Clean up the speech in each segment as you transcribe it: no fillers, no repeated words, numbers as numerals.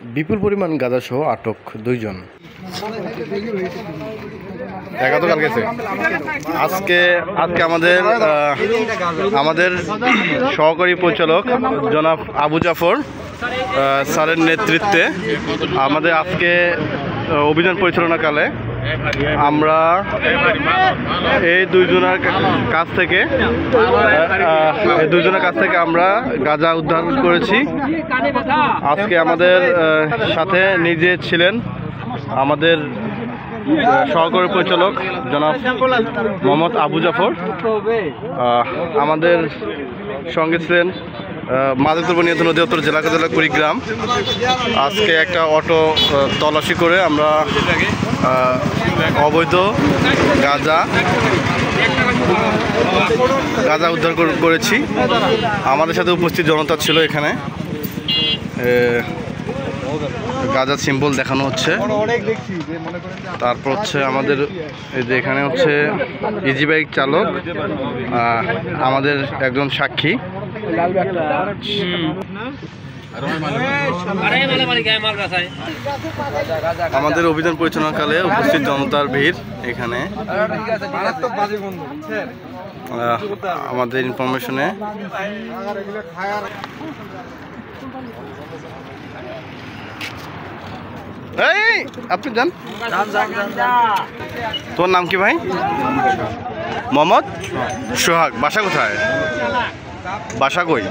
বিপুল পরিমাণ গাঁজাসহ আটক 2 জন। একাতকাল গেছে আজকে আমাদের সহকারী পরিচালক জনাব আবু জাফর স্যারের নেতৃত্বে আমাদের আজকে অভিযান পরিচালনাকালে আমরা এই দুইজনের কাছ থেকে আমরা গাঁজা উদ্ধার করেছি। আজকে আমাদের সাথে নিজে ছিলেন আমাদের সহকারী পরিচালক জনাব মোহাম্মদ আবু জাফর, আমাদের সঙ্গে ছিলেন মাদকদ্রব্য নিয়ন্ত্রণ অধিদপ্তর জেলা কার্যালয় কুড়িগ্রাম। আজকে একটা অটো তল্লাশি করে আমরা অবৈধ গাঁজা উদ্ধার করেছি। আমাদের সাথে উপস্থিত জনতা ছিল এখানে। গাঁজার সিম্বল দেখানো হচ্ছে। তারপর হচ্ছে আমাদের এই যে এখানে হচ্ছে ইজি বাইক চালক, আমাদের একজন সাক্ষী। আমাদের অভিযান পরিচালনাকালে উপস্থিত জনতার ভিড় এখানে। আমাদের ইনফরমেশনে এই আপনি যান, তোর নাম কি ভাই? মোহাম্মদ সোহাগ। বাসা কোথায়? বাসা কই?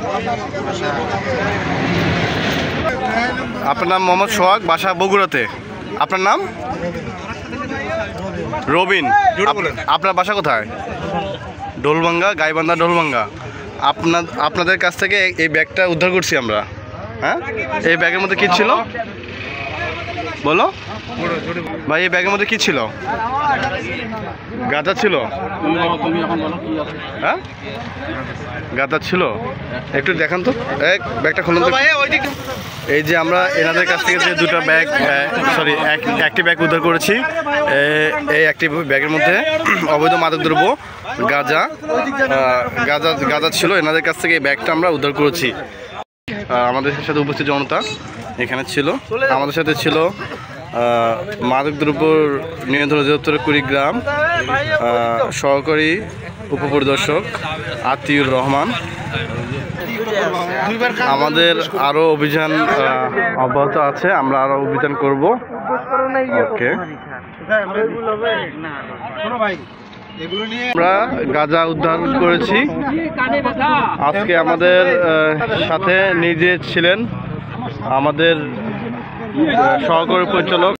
আপনার নাম মোহাম্মদ সোহাগ, বাসা বগুড়াতে। আপনার নাম? রবিন। আপনার বাসা কোথায়? ডোলভাঙ্গা, গাইবান্ধা ডোলভাঙ্গা। আপনাদের কাছ থেকে এই ব্যাগটা উদ্ধার করছি আমরা। হ্যাঁ, এই ব্যাগের মধ্যে কি ছিল বলো ভাই? এই ব্যাগের মধ্যে কি ছিল? গাঁজা ছিল। হ্যাঁ, গাঁজা ছিল। একটু দেখান তো, ব্যাগটা খুলুন তো। এই যে আমরা এনাদের কাছ থেকে যে দুটো ব্যাগ, একটি ব্যাগ উদ্ধার করেছি। এই একটি ব্যাগের মধ্যে অবৈধ মাদকদ্রব্য গাঁজা ছিল। এনাদের কাছ থেকে এই ব্যাগটা আমরা উদ্ধার করেছি। আমাদের সাথে উপস্থিত জনতা এখানে ছিল। আমাদের সাথে ছিল মাদকদ্রব্য নিয়ন্ত্রণ অধিদপ্তরের কুড়িগ্রাম সহকারী উপপরিদর্শক আতিউর রহমান। আমাদের আরও অভিযান অব্যাহত আছে, আমরা আরও অভিযান করব। ওকে, আমরা গাঁজা উদ্ধার করেছি। আজকে আমাদের সাথে নিজে ছিলেন আমাদের সহকারী পরিচালক